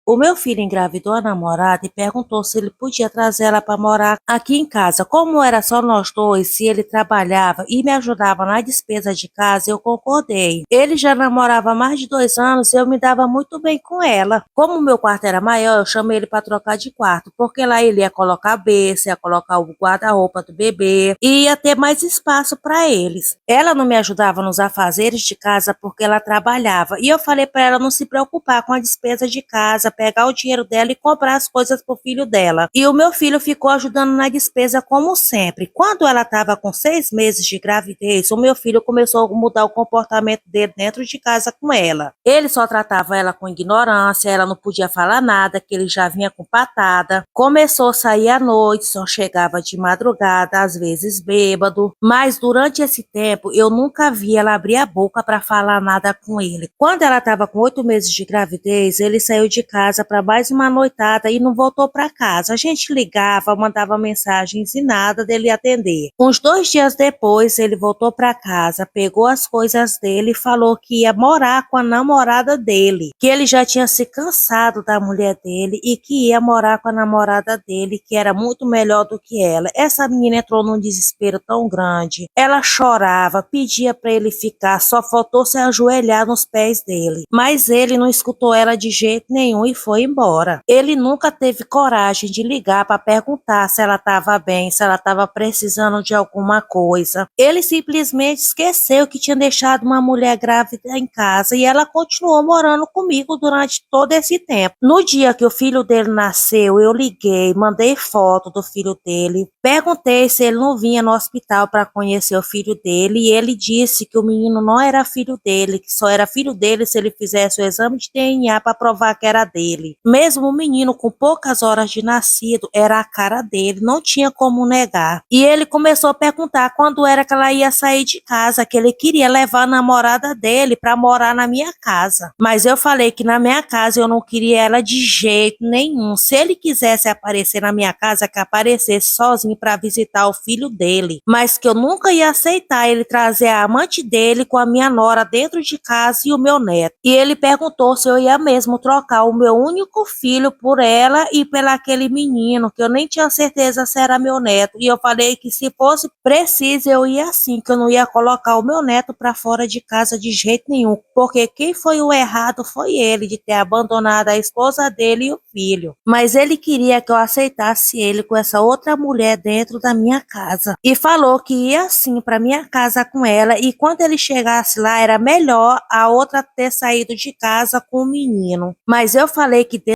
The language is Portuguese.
O meu filho engravidou a namorada e perguntou se ele podia trazer ela para morar aqui em casa. Como era só nós dois, se ele trabalhava e me ajudava na despesa de casa, eu concordei. Ele já namorava há mais de 2 anos e eu me dava muito bem com ela. Como o meu quarto era maior, eu chamei ele para trocar de quarto, porque lá ele ia colocar a berça, ia colocar o guarda-roupa do bebê e ia ter mais espaço para eles. Ela não me ajudava nos afazeres de casa porque ela trabalhava e eu falei para ela não se preocupar com a despesa de casa, pegar o dinheiro dela e comprar as coisas pro filho dela. E o meu filho ficou ajudando na despesa como sempre. Quando ela estava com 6 meses de gravidez, o meu filho começou a mudar o comportamento dele dentro de casa com ela. Ele só tratava ela com ignorância, ela não podia falar nada, que ele já vinha com patada. Começou a sair à noite, só chegava de madrugada, às vezes bêbado. Mas durante esse tempo, eu nunca vi ela abrir a boca para falar nada com ele. Quando ela estava com 8 meses de gravidez, ele saiu de casa para mais uma noitada e não voltou para casa. A gente ligava, mandava mensagens e nada dele atender. Uns 2 dias depois, ele voltou para casa, pegou as coisas dele e falou que ia morar com a namorada dele, que ele já tinha se cansado da mulher dele e que ia morar com a namorada dele, que era muito melhor do que ela. Essa menina entrou num desespero tão grande. Ela chorava, pedia para ele ficar, só faltou se ajoelhar nos pés dele. Mas ele não escutou ela de jeito nenhum e foi embora. Ele nunca teve coragem de ligar para perguntar se ela estava bem, se ela estava precisando de alguma coisa. Ele simplesmente esqueceu que tinha deixado uma mulher grávida em casa e ela continuou morando comigo durante todo esse tempo. No dia que o filho dele nasceu, eu liguei, mandei foto do filho dele, perguntei se ele não vinha no hospital para conhecer o filho dele e ele disse que o menino não era filho dele, que só era filho dele se ele fizesse o exame de DNA para provar que era dele. Mesmo o menino com poucas horas de nascido, era a cara dele, não tinha como negar. E ele começou a perguntar quando era que ela ia sair de casa, que ele queria levar a namorada dele para morar na minha casa. Mas eu falei que na minha casa eu não queria ela de jeito nenhum. Se ele quisesse aparecer na minha casa, que aparecesse sozinho para visitar o filho dele. Mas que eu nunca ia aceitar ele trazer a amante dele com a minha nora dentro de casa e o meu neto. E ele perguntou se eu ia mesmo trocar o meu único filho por ela e pelo aquele menino, que eu nem tinha certeza se era meu neto. E eu falei que se fosse preciso eu ia sim, que eu não ia colocar o meu neto para fora de casa de jeito nenhum, porque quem foi o errado foi ele, de ter abandonado a esposa dele e o filho. Mas ele queria que eu aceitasse ele com essa outra mulher dentro da minha casa. E falou que ia sim para minha casa com ela e quando ele chegasse lá era melhor a outra ter saído de casa com o menino. Mas eu falei que